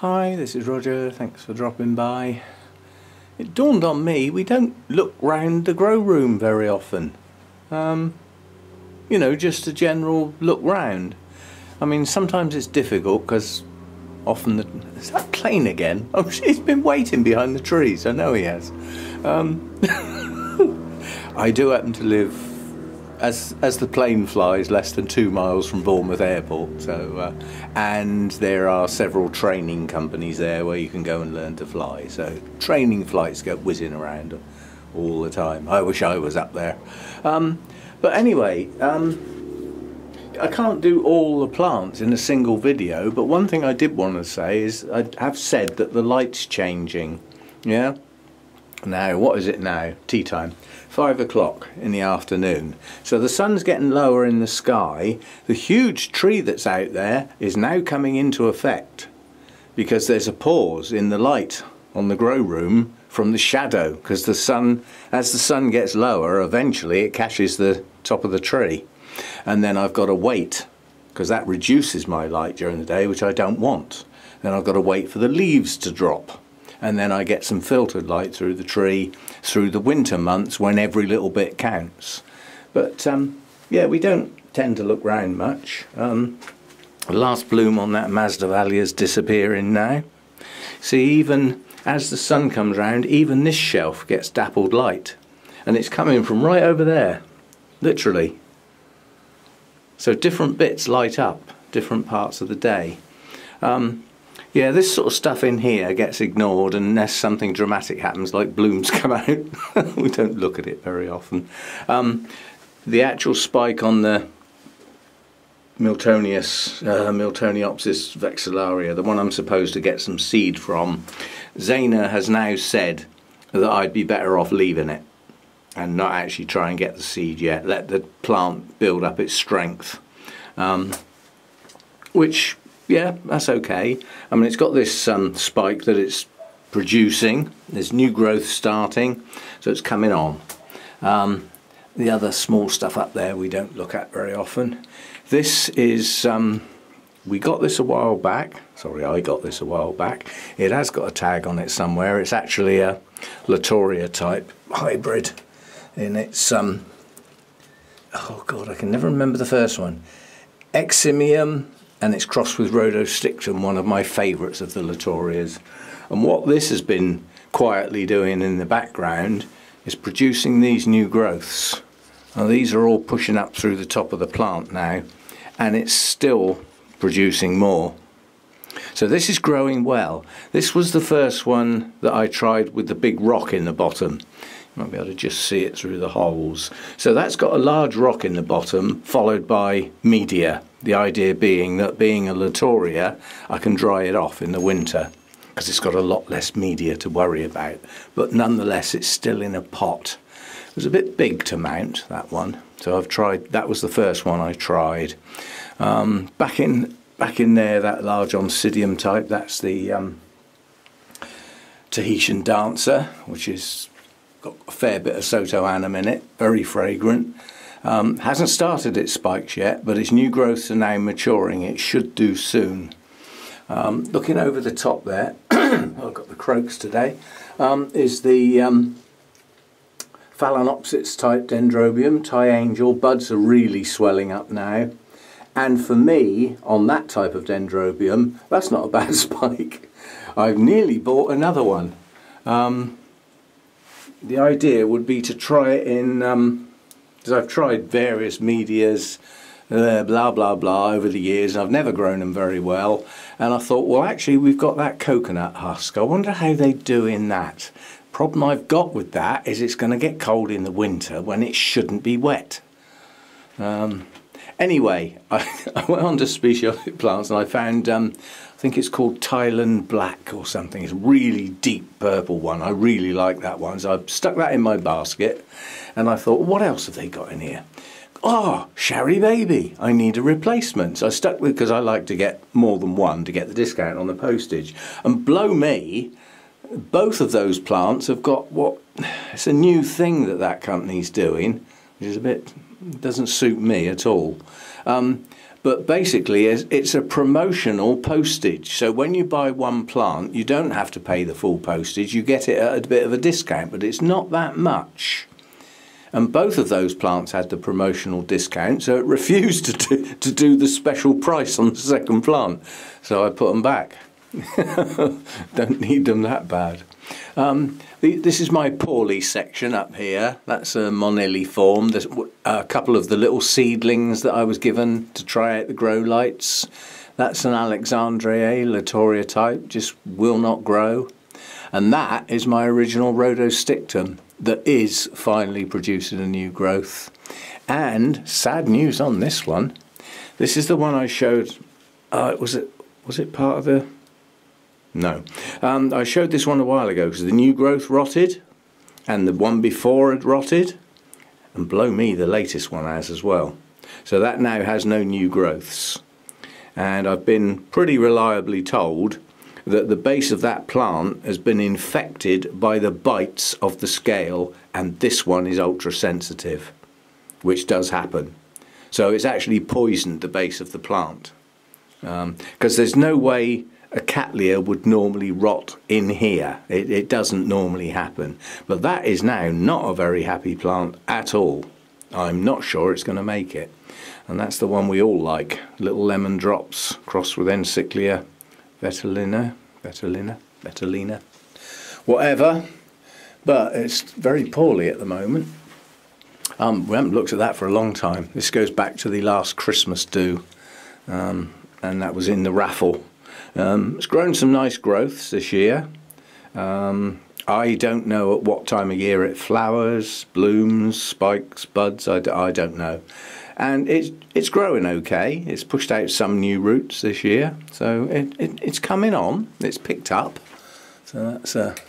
Hi, this is Roger, thanks for dropping by. It dawned on me we don't look round the grow room very often. You know, just a general look round. I mean, sometimes it's difficult because often is that plane again? Oh, he's been waiting behind the trees, I know he has. I do happen to live, as the plane flies, less than 2 miles from Bournemouth Airport, so and there are several training companies there where you can go and learn to fly, so training flights go whizzing around all the time. I wish I was up there. But anyway, I can't do all the plants in a single video, but one thing I did want to say is I have said that the light's changing. Yeah? Now, what is it now? Tea time. 5 o'clock in the afternoon. So the sun's getting lower in the sky. The huge tree that's out there is now coming into effect because there's a pause in the light on the grow room from the shadow, because the sun, as the sun gets lower, eventually it catches the top of the tree. And then I've got to wait, because that reduces my light during the day, which I don't want. Then I've got to wait for the leaves to drop. And then I get some filtered light through the tree through the winter months when every little bit counts. But yeah, we don't tend to look round much. The last bloom on that Masdevallia is disappearing now. See, even as the sun comes round, even this shelf gets dappled light. And it's coming from right over there, literally. So different bits light up, different parts of the day. Yeah, this sort of stuff in here gets ignored unless something dramatic happens, like blooms come out. We don't look at it very often. The actual spike on the Miltoniopsis vexillaria, the one I'm supposed to get some seed from, Zaina has now said that I'd be better off leaving it and not actually try and get the seed yet. Let the plant build up its strength. Which, yeah, that's okay. I mean, it's got this spike that it's producing. There's new growth starting, so it's coming on. The other small stuff up there we don't look at very often. This is, we got this a while back. Sorry, I got this a while back. It has got a tag on it somewhere. It's actually a Latoria type hybrid. And it's, oh God, I can never remember the first one. Eximium, and it's crossed with Rhodostictum, one of my favourites of the Latorias. And what this has been quietly doing in the background is producing these new growths. Now, these are all pushing up through the top of the plant now, and it's still producing more. So this is growing well. This was the first one that I tried with the big rock in the bottom. You might be able to just see it through the holes. So that's got a large rock in the bottom, followed by media. The idea being that, being a Latoria, I can dry it off in the winter because it's got a lot less media to worry about. But nonetheless, it's still in a pot. It was a bit big to mount, that one. So I've tried, that was the first one I tried. Back in there, that large Oncidium type, that's the Tahitian Dancer, which is got a fair bit of Soto Annum in it, very fragrant. Hasn't started its spikes yet, but its new growths are now maturing. It should do soon. Looking over the top there, I've got the croaks today, is the Phalaenopsis type Dendrobium, Thai Angel. Buds are really swelling up now. And for me, on that type of Dendrobium, that's not a bad spike. I've nearly bought another one. The idea would be to try it in, because I've tried various medias, blah blah blah over the years, and I've never grown them very well. And I thought, well, actually, we've got that coconut husk. I wonder how they do in that. Problem I've got with that is it's going to get cold in the winter when it shouldn't be wet. Anyway, I went on to speciality plants and I found, I think it's called Thailand Black or something. It's a really deep purple one. I really like that one. So I stuck that in my basket and I thought, what else have they got in here? Oh, Shari Baby, I need a replacement. So I stuck with, because I like to get more than one to get the discount on the postage. And blow me, both of those plants have got what, it's a new thing that company's doing, which is a bit, doesn't suit me at all. But basically it's a promotional postage. So when you buy one plant, you don't have to pay the full postage. You get it at a bit of a discount, but it's not that much. And both of those plants had the promotional discount, so it refused to do the special price on the second plant. So I put them back. Don't need them that bad. This is my poorly section up here. That's a moniliform. There's a couple of the little seedlings that I was given to try out the grow lights. That's an Alexandriae Latoria type, just will not grow. And that is my original Rhodostictum that is finally producing a new growth. And sad news on this one. This is the one I showed. Was it part of the? No. I showed this one a while ago because the new growth rotted, and the one before had rotted, and blow me, the latest one has as well. So that now has no new growths. And I've been pretty reliably told that the base of that plant has been infected by the bites of the scale, and this one is ultra sensitive, which does happen. So it's actually poisoned the base of the plant, because there's no way a Cattleya would normally rot in here. It doesn't normally happen. But that is now not a very happy plant at all. I'm not sure it's going to make it. And that's the one we all like. Little lemon drops crossed with Encyclia Vetulina, whatever. But it's very poorly at the moment. We haven't looked at that for a long time. This goes back to the last Christmas do, and that was in the raffle. It's grown some nice growths this year. I don't know at what time of year it flowers, blooms, spikes, buds. I don't know. And it's growing okay. It's pushed out some new roots this year, so it's coming on. It's picked up, so that's not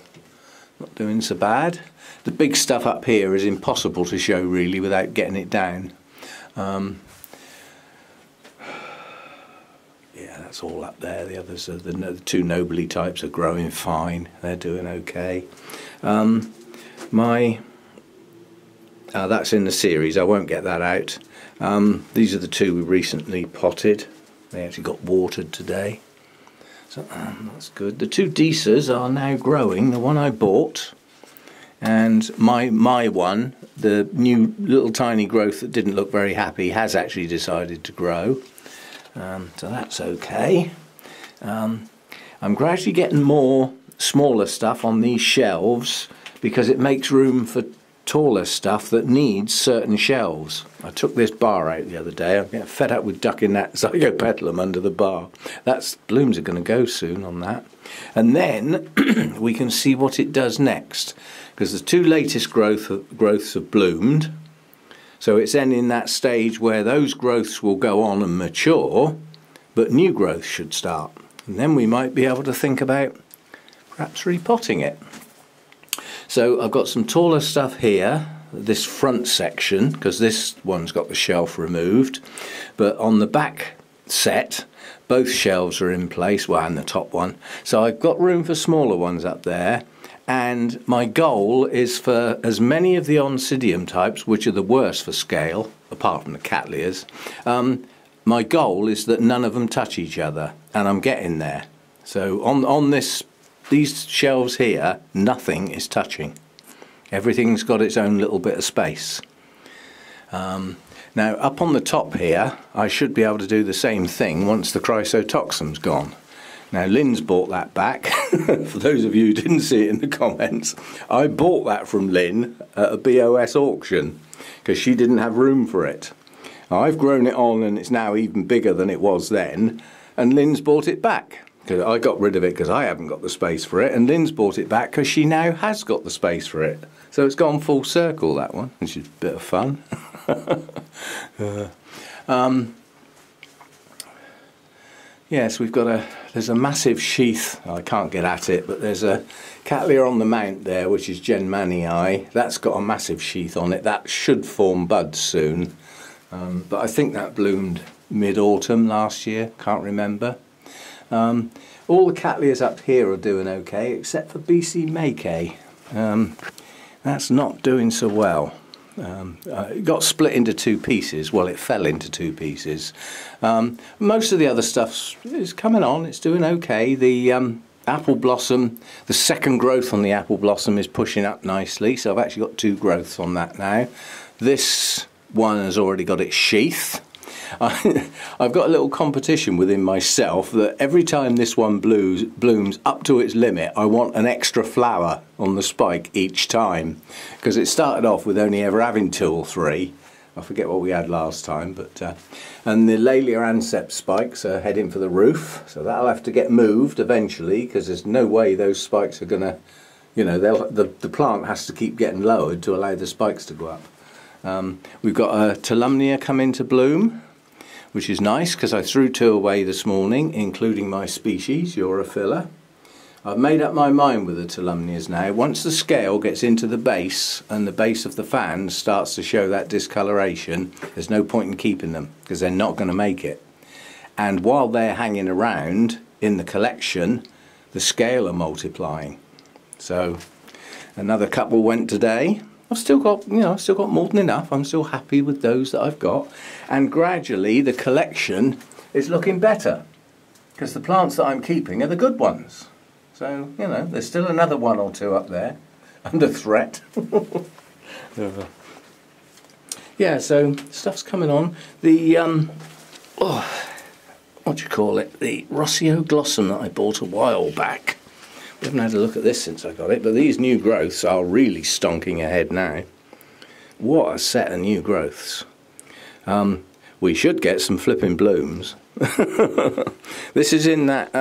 doing so bad. The big stuff up here is impossible to show really without getting it down. Yeah, that's all up there. The others are the two nobly types are growing fine. They're doing okay. That's in the series. I won't get that out. These are the two we recently potted. They actually got watered today, so that's good. The two Decas are now growing. The one I bought, and my one, the new little tiny growth that didn't look very happy, has actually decided to grow. So that's okay. I'm gradually getting more smaller stuff on these shelves because it makes room for taller stuff that needs certain shelves. I took this bar out the other day. I'm getting fed up with ducking that Zygopetalum under the bar. Blooms are going to go soon on that. And then we can see what it does next, because the two latest growths have bloomed. So it's then in that stage where those growths will go on and mature, but new growth should start. And then we might be able to think about perhaps repotting it. So I've got some taller stuff here, this front section, because this one's got the shelf removed. But on the back set, both shelves are in place, well, and the top one. So I've got room for smaller ones up there. And my goal is for as many of the Oncidium types, which are the worst for scale, apart from the Cattleyas, my goal is that none of them touch each other, and I'm getting there. So on these shelves here, nothing is touching. Everything's got its own little bit of space. Now up on the top here, I should be able to do the same thing once the Chrysotoxum's gone. Now Lynn's bought that back. For those of you who didn't see it in the comments, I bought that from Lynn at a BOS auction because she didn't have room for it. I've grown it on and it's now even bigger than it was then, and Lynn's bought it back. Because I got rid of it because I haven't got the space for it, and Lynn's bought it back because she now has got the space for it. So it's gone full circle, that one, which is a bit of fun. Yes, there's a massive sheath. I can't get at it, but there's a Cattleya on the mount there, which is Genmanii. That's got a massive sheath on it. That should form buds soon. But I think that bloomed mid-autumn last year, can't remember. All the Cattleyas up here are doing okay, except for BC Makei. That's not doing so well. It got split into two pieces. Well, it fell into two pieces. Most of the other stuff is coming on. It's doing okay. The apple blossom, the second growth on the apple blossom is pushing up nicely. So I've actually got two growths on that now. This one has already got its sheath. I've got a little competition within myself that every time this one blooms up to its limit, I want an extra flower on the spike each time, because it started off with only ever having 2 or 3. I forget what we had last time, but and the Laelia anceps spikes are heading for the roof, so that'll have to get moved eventually, because there's no way those spikes are gonna, you know, the plant has to keep getting lowered to allow the spikes to go up. We've got a Talumnia Come into bloom, which is nice because I threw 2 away this morning, including my species, Europhila. I've made up my mind with the Talumnias now. Once the scale gets into the base and the base of the fan starts to show that discoloration, there's no point in keeping them because they're not going to make it. And while they're hanging around in the collection, the scale are multiplying. So another couple went today. I've still got, you know, I've still got more than enough. I'm still happy with those that I've got, and gradually the collection is looking better because the plants that I'm keeping are the good ones. So, you know, there's still another 1 or 2 up there under threat. Yeah, so stuff's coming on. The what do you call it? The Rossio glossum that I bought a while back. We haven't had a look at this since I got it, but these new growths are really stonking ahead now. What a set of new growths. We should get some flipping blooms. This is in that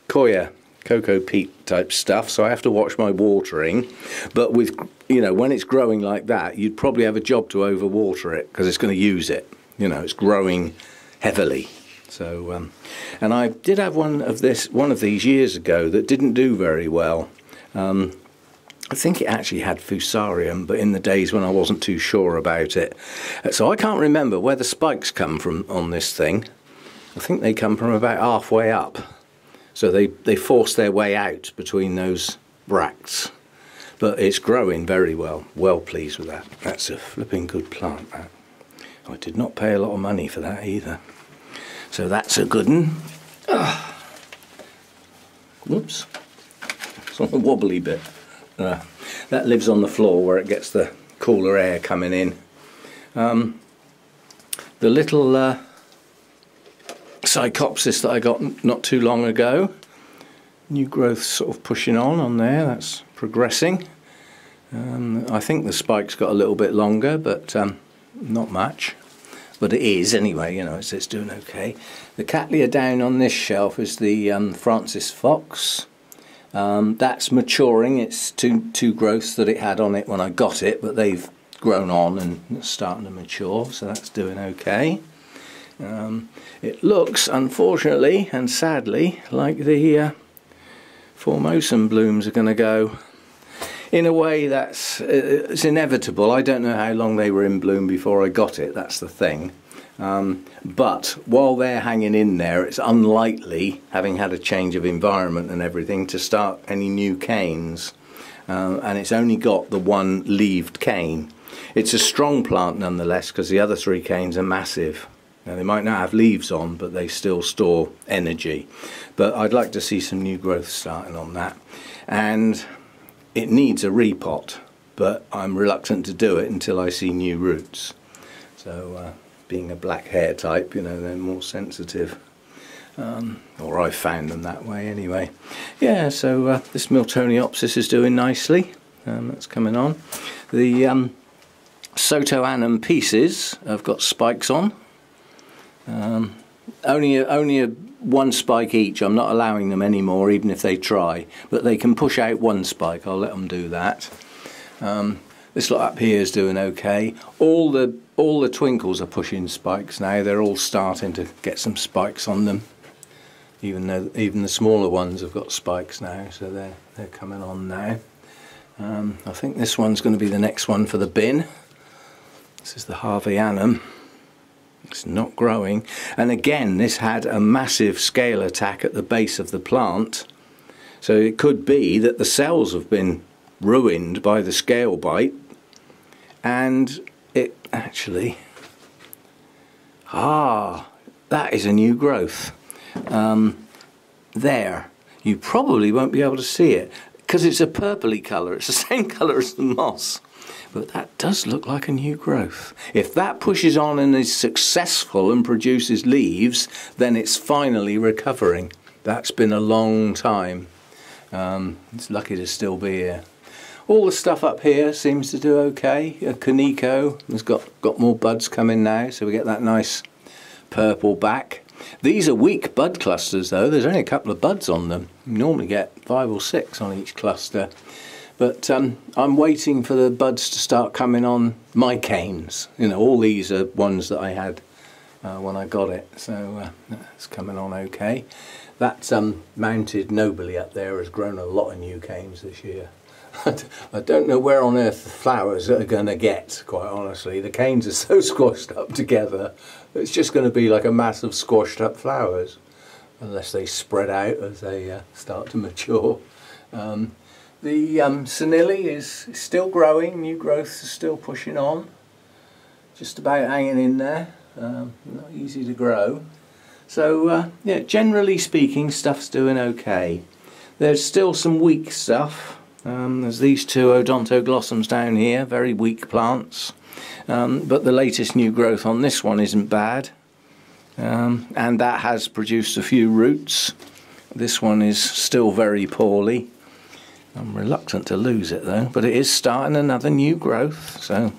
Koya, cocoa peat type stuff, so I have to watch my watering. But with, you know, when it's growing like that, you'd probably have a job to overwater it because it's going to use it. You know, it's growing heavily. So, and I did have one of these years ago that didn't do very well. I think it actually had fusarium, but in the days when I wasn't too sure about it. So I can't remember where the spikes come from on this thing. I think they come from about halfway up. So they force their way out between those bracts. But it's growing very well. Well pleased with that. That's a flipping good plant, that. I did not pay a lot of money for that either. So that's a good one. Whoops. It's on the wobbly bit. That lives on the floor where it gets the cooler air coming in. The little Psychopsis that I got not too long ago. New growth sort of pushing on there. That's progressing. I think the spike's got a little bit longer, but not much. But it is anyway, you know, it's doing okay. The Cattleya down on this shelf is the Francis Fox. That's maturing. It's two growths that it had on it when I got it, but they've grown on and starting to mature, so that's doing okay. It looks, unfortunately and sadly, like the Formosum blooms are going to go. In a way, it's inevitable. I don't know how long they were in bloom before I got it, that's the thing. But while they're hanging in there, it's unlikely, having had a change of environment and everything, to start any new canes. And it's only got the one leaved cane. It's a strong plant nonetheless, because the other 3 canes are massive. Now, they might not have leaves on, but they still store energy. But I'd like to see some new growth starting on that. And it needs a repot, but I'm reluctant to do it until I see new roots. So being a black hair type, you know, they're more sensitive. Or I found them that way anyway. Yeah, so this Miltoniopsis is doing nicely. That's coming on. The Sotoanum pieces have got spikes on. Only one spike each. I'm not allowing them anymore, even if they try. But they can push out one spike. I'll let them do that. This lot up here is doing okay. All the twinkles are pushing spikes now. They're all starting to get some spikes on them. Even the smaller ones have got spikes now, so they're coming on now. I think this one's going to be the next one for the bin. This is the Harveyanum. It's not growing, and again this had a massive scale attack at the base of the plant, so it could be that the cells have been ruined by the scale bite, and it actually, that is a new growth. There, you probably won't be able to see it because it's a purpley colour. It's the same colour as the moss, but that does look like a new growth. If that pushes on and is successful and produces leaves, then it's finally recovering. That's been a long time. It's lucky to still be here. All the stuff up here seems to do okay. Kaneko has got more buds coming now, so we get that nice purple back. These are weak bud clusters though. There's only a couple of buds on them. You normally get 5 or 6 on each cluster. But I'm waiting for the buds to start coming on my canes. You know, all these are ones that I had when I got it, so it's coming on okay. That mounted nobly up there has grown a lot of new canes this year. I don't know where on earth the flowers are going to get, quite honestly. The canes are so squashed up together, it's just going to be like a mass of squashed up flowers, unless they spread out as they start to mature. The Senilli is still growing, new growths are still pushing on, just about hanging in there, not easy to grow. So yeah, generally speaking, stuff's doing okay. There's still some weak stuff. There's these 2 odontoglossums down here, very weak plants, but the latest new growth on this one isn't bad, and that has produced a few roots. This one is still very poorly. I'm reluctant to lose it though, but it is starting another new growth, so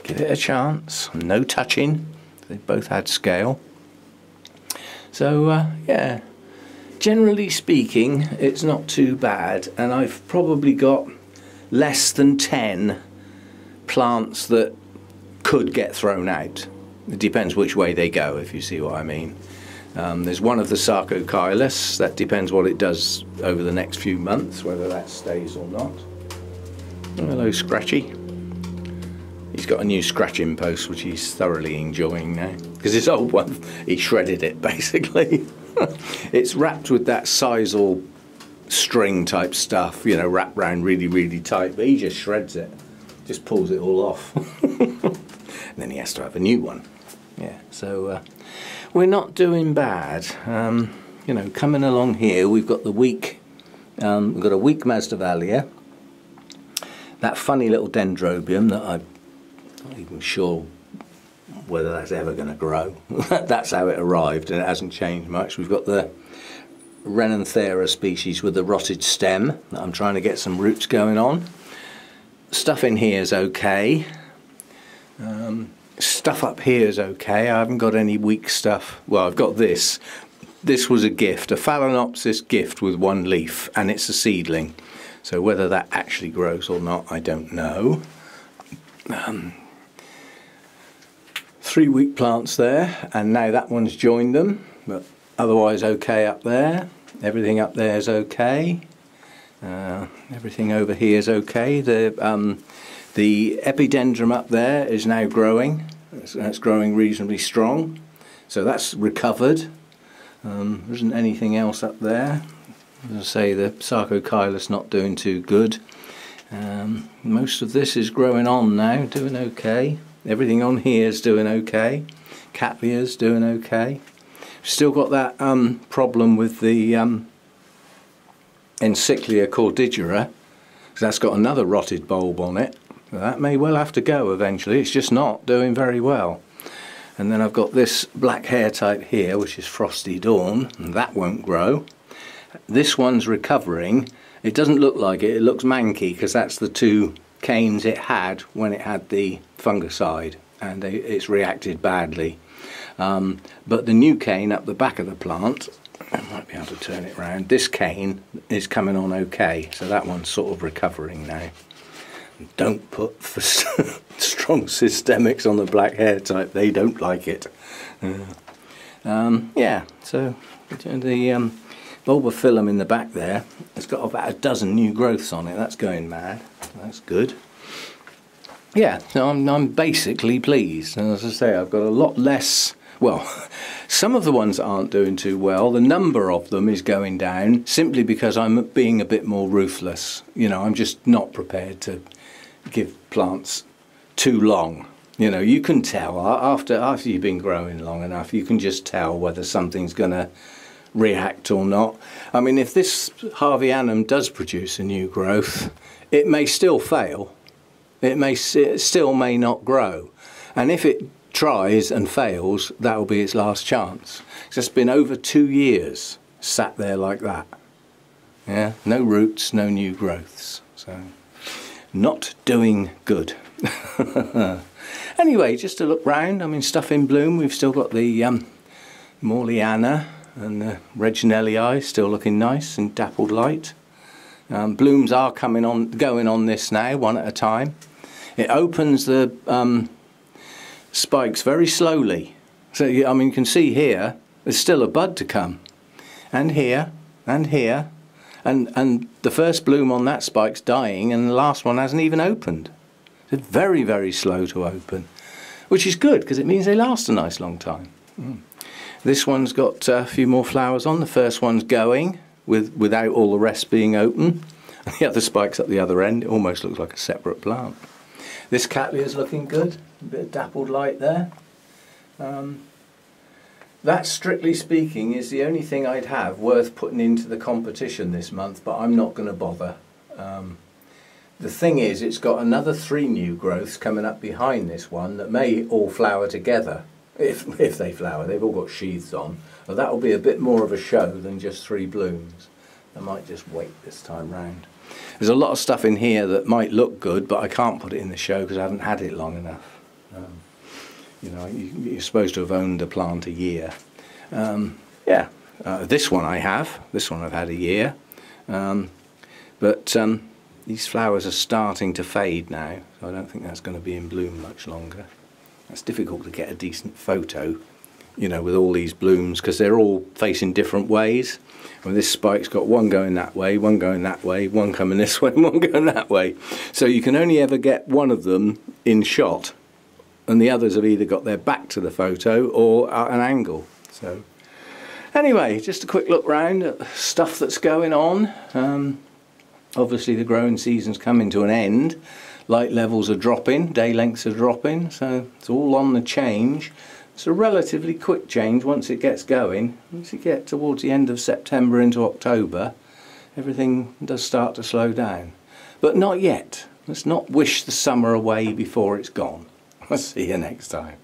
give it a chance. No touching, they both had scale. So yeah, generally speaking it's not too bad, and I've probably got less than 10 plants that could get thrown out. It depends which way they go, if you see what I mean. There's one of the Sarcochilus, that depends what it does over the next few months, whether that stays or not. Oh, hello Scratchy. He's got a new scratching post which he's thoroughly enjoying now, because his old one, he shredded it basically. It's wrapped with that sisal string type stuff, you know, wrapped round really, really tight, but he just shreds it, just pulls it all off. And then he has to have a new one. Yeah, so we're not doing bad. You know, coming along here, we've got the weak, we've got a weak Masdevallia, that funny little dendrobium that I'm not even sure whether that's ever going to grow. That's how it arrived, and it hasn't changed much. We've got the Renanthera species with the rotted stem that I'm trying to get some roots going on. Stuff in here is okay. Stuff up here is okay. I haven't got any weak stuff. Well, I've got this. This was a gift, a Phalaenopsis gift with 1 leaf, and it's a seedling. So whether that actually grows or not, I don't know. 3 weak plants there, and now that one's joined them, but otherwise okay up there. Everything up there is okay. Everything over here is okay. The epidendrum up there is now growing. That's growing reasonably strong, so that's recovered. There isn't anything else up there. As I say, the Sarcochilus not doing too good. Most of this is growing on now, doing okay. Everything on here is doing okay. Cattleyas doing okay. Still got that problem with the Encyclia cordigera, because that's got another rotted bulb on it. That may well have to go eventually. It's just not doing very well. And then I've got this black hair type here, which is Frosty Dawn, and that won't grow. This one's recovering. It doesn't look like it. It looks manky, because that's the 2 canes it had when it had the fungicide, and it's reacted badly. But the new cane up the back of the plant, I might be able to turn it round, this cane is coming on okay, so that one's sort of recovering now. Don't put strong systemics on the black hair type, they don't like it. Yeah, so the bulbophyllum in the back there, it's got about a dozen new growths on it. That's going mad. That's good. Yeah, so I'm basically pleased. And as I say, I've got a lot less. Well, some of the ones that aren't doing too well, the number of them is going down simply because I'm being a bit more ruthless. You know, I'm just not prepared to give plants too long. You know, you can tell after you've been growing long enough, you can just tell whether something's going to react or not. I mean, if this Harveyanum does produce a new growth, it may still fail. It still may not grow. And if it tries and fails, that will be its last chance. It's been over 2 years sat there like that. Yeah, no roots, no new growths. So, not doing good. Anyway, just to look round, I mean, stuff in bloom. We've still got the Morleana and the Reginellii still looking nice in dappled light. Blooms are going on this now, one at a time. It opens the spikes very slowly. So, I mean, you can see here, there's still a bud to come. And here, and here. And the first bloom on that spike's dying, and the last one hasn't even opened. It's very, very slow to open, which is good because it means they last a nice long time. This one's got a few more flowers on. The first one's going without all the rest being open. And the other spike's at the other end. It almost looks like a separate plant. This Cattley's looking good. A bit of dappled light there. That, strictly speaking, is the only thing I'd have worth putting into the competition this month, but I'm not going to bother. The thing is, it's got another 3 new growths coming up behind this one that may all flower together. If they flower, they've all got sheaths on. But that will be a bit more of a show than just 3 blooms. I might just wait this time round. There's a lot of stuff in here that might look good, but I can't put it in the show because I haven't had it long enough. You know, you're supposed to have owned a plant a year. This one I have. This one I've had a year. But these flowers are starting to fade now, so I don't think that's going to be in bloom much longer. It's difficult to get a decent photo, you know, with all these blooms because they're all facing different ways. And this spike's got one going that way, one going that way, one coming this way, and one going that way. So you can only ever get one of them in shot, and the others have either got their back to the photo or at an angle. So anyway, just a quick look round at stuff that's going on. Obviously the growing season's coming to an end. Light levels are dropping, day lengths are dropping, so it's all on the change. It's a relatively quick change once it gets going. Once you get towards the end of September into October, everything does start to slow down. But not yet. Let's not wish the summer away before it's gone. I'll see you next time.